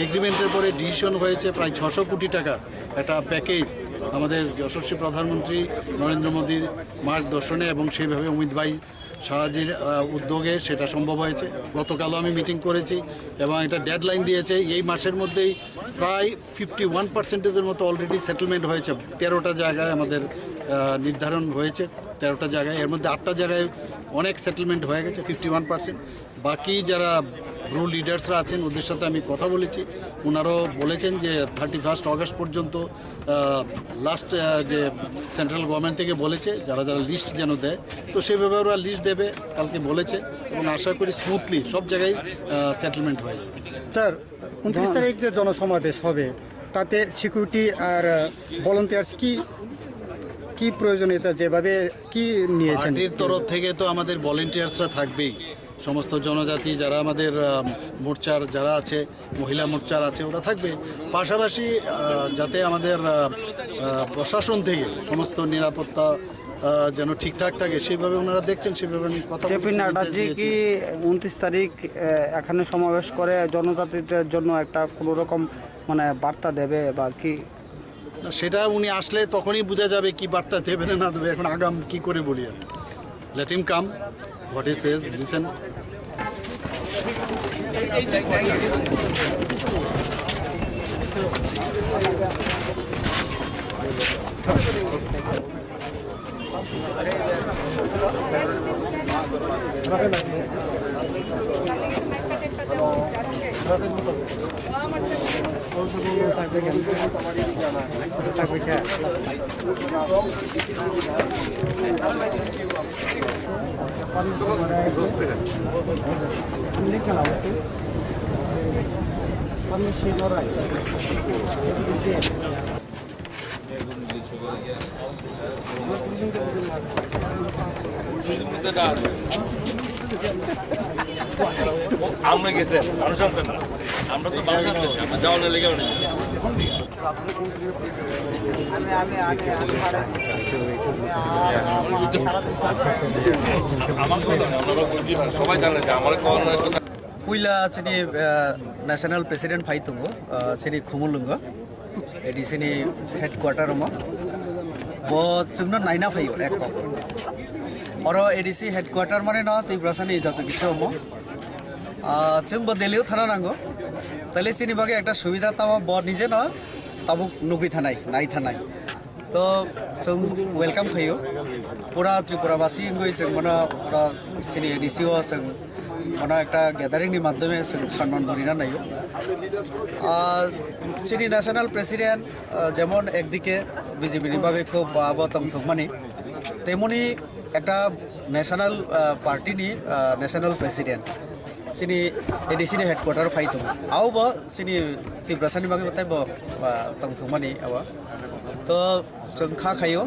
Speaker 6: এগ্রিমেন্টের পরে ডিসিশন হয়েছে প্রায় 600 কোটি টাকার একটা প্যাকেজ আমাদের যশস্বী প্রধানমন্ত্রী নরেন্দ্র মোদীর মার্গদর্শনে এবং সেইভাবে অমিত ভাই শাহজির উদ্যোগে সেটা সম্ভব হয়েছে গতকালও আমি মিটিং করেছি এবং এটা ডেডলাইন দিয়েছে এই মাসের মধ্যেই প্রায় 51% মতো অলরেডি সেটেলমেন্ট হয়েছে 13টা জায়গায় আমাদের নির্ধারণ হয়েছে 13টা জায়গায় এর মধ্যে 8টা জায়গায় অনেক সেটেলমেন্ট হয়ে গেছে 51% বাকি যারা ব্রু লিডার্সরা আছেন, ওদের সাথে আমি কথা বলেছি। ওনারাও বলেছেন যে 31 অগস্ট পর্যন্ত লাস্ট যে সেন্ট্রাল গভর্নমেন্ট থেকে বলেছে যারা যারা লিস্ট যেন দেয়, তো সেভাবে ওরা লিস্ট দেবে কালকে বলেছে, এবং আশা করি স্মুথলি সব জায়গায় সেটেলমেন্ট হয়ে যাবে।
Speaker 7: স্যার 29 তারিখ যে জনসমাবেশ হবে তাতে সিকিউরিটি আর ভলান্টিয়ার্স কি প্রয়োজনীয়তা যেভাবে কি নিয়েছেন?
Speaker 6: পার্টির তরফ থেকে তো আমাদের ভলেন্টিয়ার্সরা থাকবেই, সমস্ত জনজাতি যারা আমাদের মোর্চার যারা আছে, মহিলা মোর্চার আছে, ওরা থাকবে। পাশাপাশি যাতে আমাদের প্রশাসন থেকে সমস্ত নিরাপত্তা যেন ঠিকঠাক থাকে সেভাবে ওনারা দেখছেন, সেভাবে আমি কথা
Speaker 7: জেপি নাড্ডাজি কি 29 তারিখ এখানে সমাবেশ করে জনজাতিদের জন্য একটা কোনো রকম মানে বার্তা দেবে বা কি?
Speaker 6: সেটা উনি আসলে তখনই বোঝা যাবে কি বার্তা দেবে না দেবে। এখন আগাম কি করে বলি আমি, let him come, what he says, listen.
Speaker 3: আমরা গেছে মানুষ আনতেন না, আমরা তো বাসা আনতেছি, আমরা যাওয়ার লেগে অনেক সবাই জানে যে আমার
Speaker 8: पुइला सिनी नेशनल प्रेसिडेंट फाइ तुंगो सिनी खुमुलुंगो एडी सिनी हेडक्वार्टर म बो जोंनो नायना फायो एक कप और एडीसी हेडक्वार्टर माने न तिब्रासानि जातो किसो म जोंबो दिल्लीयाव थाना नांगो तले सिनी बागे एकटा सुबिदा तामा ब निजे न ताबुक नुगै थानाय नाय थानाय तो जों वेलकाम खायो पूरा त्रिपुराबासी इंगै जों माने सिनी एडीसी ओ जों माने एक गैदारिंग माध्यमे सम्मान बरिना नायो चिनी नेशनल प्रेसिडेंट जेमन एकदिके बीजेपी बागे खूब तमथमानी तेमनि एक नेशनल पार्टी नेशनल प्रेसिडेंट चिनी एडीसी हेडक्वार्टर फाइ दं आव चिनी तिब्रासानि बागे बताय तमथमानी आव तो जों खायो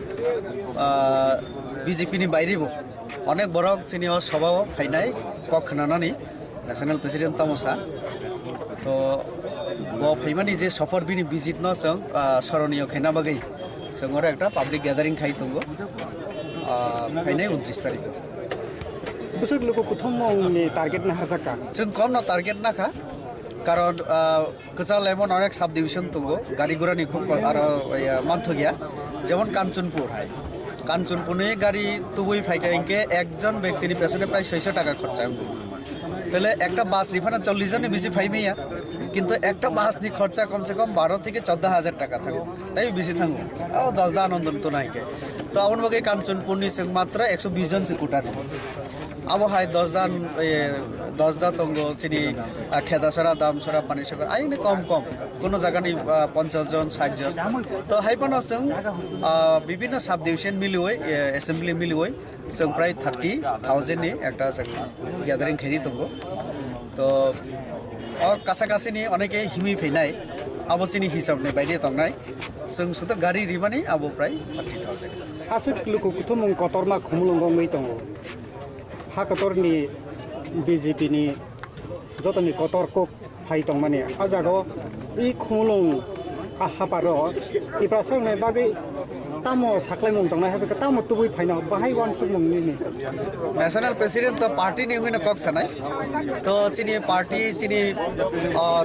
Speaker 8: बीजेपी नि बायरेबो अनेक बरक चिनी सभाव फाइनाय कक खोनानानै नेशनल प्रेसिडेंट तामसा तो ब फैमानि जे सफर बिनि विजिट न जों स्मरणीय खेना बागै जों आरो एकटा पाब्लिक गैदारिंग खाइ दंगो फाइनाय 29 तारिख
Speaker 7: बुसुक लोगो प्रथमनि टारगेट ना हाजाका
Speaker 8: जों कम ना टारगेट नाखा कारण कचा लेमन अनेक सब डिविजन दंगो गाड़ी घोड़ानि खूब आरो मानथ गया जेमन कांचनपुर हाय कांचनपुरनि गाड़ी तुबुई फाइका इनके एकजन व्यक्तिनि पेছনে प्राय 600 টাকা खर्चा তাহলে একটা বাস রিফান্ড 40 জনের বেশি ফাইমেয়া কিন্তু একটা বাস নি খরচা কমসে কম 12 থেকে 14000 টাকা থাকো তাই বেশি থাকো ও 10 दा आनंदन तो नाइके तो आवन बगे कांचनपुरनि जों मात्र 120 जन से कुटार अब हाय 10 दा तंगो सिनी खेदासरा दामसरा पानीसरा आइने कम कोनो जगानि 50 जन 60 जन तो हाइपनो जों विभिन्न सब डिविजन मिलुय असेंबली मिलुय जों प्राय 30,000 नि एकटा जों गैदारिंग खेरि दंगो तो और कासाकासिनि अनेके हिमि फैनाय आबसिनि हिसाबनि बायदि तंनाय जों सुद गारि रिबानि आबो प्राय 30,000
Speaker 7: आसुक लोगो कुथुमं कतरमा खुमुलुंगो मै दङ हा कतरनि बीजेपी नि जतनि कतरको फाइ दं माने आजागो इ खुमुलुं हापारो इब्रासंने बागै तामो साख्लायमुं दंना हेबे तामो तुबुई फाइना बाहाय वानसुमनि
Speaker 8: नेशनल प्रेसिडेंट तो पार्टी नि उंगैना कक सानाय तो चिनी पार्टी चिनी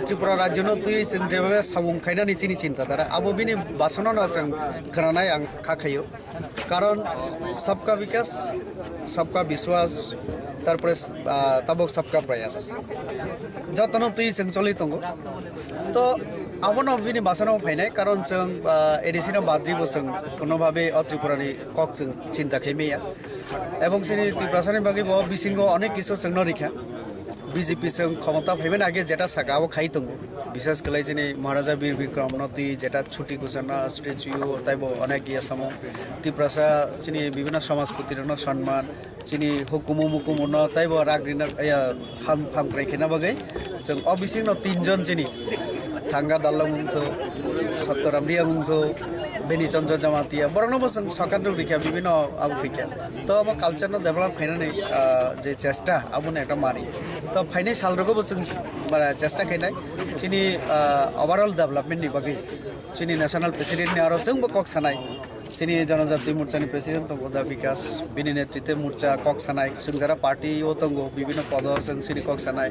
Speaker 8: त्रिपुरा राज्य न तुइ जों जेबे सामुं खायनानि चिनी चिंता दारा आबो बिनि बासनो न जों खोनानाय आं खाखायो कारण सबका विकास सबका विश्वास तारपरे तबक सबका प्रयास जतन तुइ जों चलि दंगो तो आबनो बिनि बासनो फाइनाय कारण जों एडिसिना बाद्रिबो जों कोनोभाबे त्रिपुरानि कक जों चिंता खेमेया एवं सिनि त्रिपुरासानि बागै बिसिंगो अनेक किसु जों नरिखा BJP जों ক্ষমতা फैबाय आगे जेटा सागाव खाइ दङ विशेष कलाई जोंनि महाराजा वीर विक्रम नती जेटा छुट्टी कुसना स्टेच्यू ताइबो अनेक आसामाव तिप्रासा जोंनि विभिन्न समाजपतिरनो सन्मान जोंनि हुकुमु मुकुमनो ताइबो राग्रिना हामग्राय खेना बागै जों अबिसिङ न तीनजन जोंनि थांगा दालामुंथो सत्तरामरिया मुंथो बेनी चंद्र जमातिया बरनबो जों सरकार दुरिखा विभिन्न आबु फैखा तो अब कालचार न डेभलप खाइनानै जे चेष्टा आबुने एकटा मारि तो फाइनाइ सालरगोबो जों बारा चेष्टा खाइनाय जोंनि ओभारअल डेभलपमेन्टनि बागै जोंनि नेशनल प्रेसिडेन्टनि आरो जोंबो कक सानाय जोंनि जनजाति मोर्चानि प्रेसिडेन्ट दङ दा विकास बिनि नेतृत्वे मोर्चा कक सानाय जों जारा पार्टी ओ दङ विभिन्न पद जों सिनि कक सानाय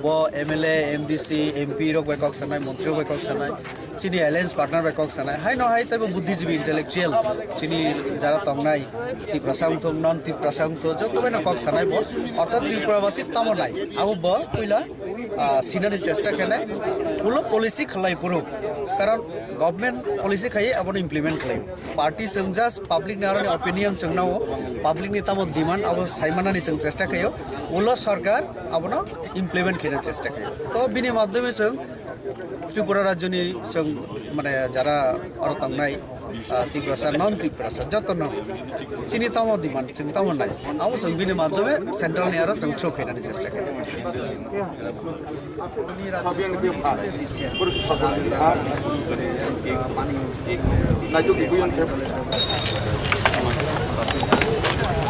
Speaker 8: ब एमएलए एमडीसी एमपी रक बाय कक सानाय मन्त्री बाय कक सानाय जोंनि एलायन्स पार्टनार बाय कक सानाय हाय न हाय तबो बुद्धिजीवी इंटेलेक्चुअल जोंनि जारा तंनाय तिप्रासांथ नन तिप्रासांथ जत बाय कक सानाय ब अर्थात त्रिपुरावासी तमनाय आबो ब पहिला सिनानि चेष्टा खानाय उलो पॉलिसी खलाय पुरो कारण गभर्नमेन्ट पॉलिसी खाय आबो इम्प्लिमेन्ट खालाय पार्टी जों जास्ट पब्लिक नारनि ओपिनियन जोंनाव पब्लिक नि तमो डिमान्ड आबो साइमानानि जों चेष्टा खायो उलो सरकार आबो इम्प्लिमेन्ट खानो चेष्टा खायो तो बिनि माध्यमे जों त्रिपुरा राज्यनि जों माने जारा अर तंनाय तिप्रासा नन तिप्रासा जतन चिनि तमो डिमान्ड जों तमो नाय आबो जों बिनि माध्यमे सेन्ट्रल नि आरो जों थ्रो खायनानि चेष्टा खायो
Speaker 5: Nah, itu ibu yang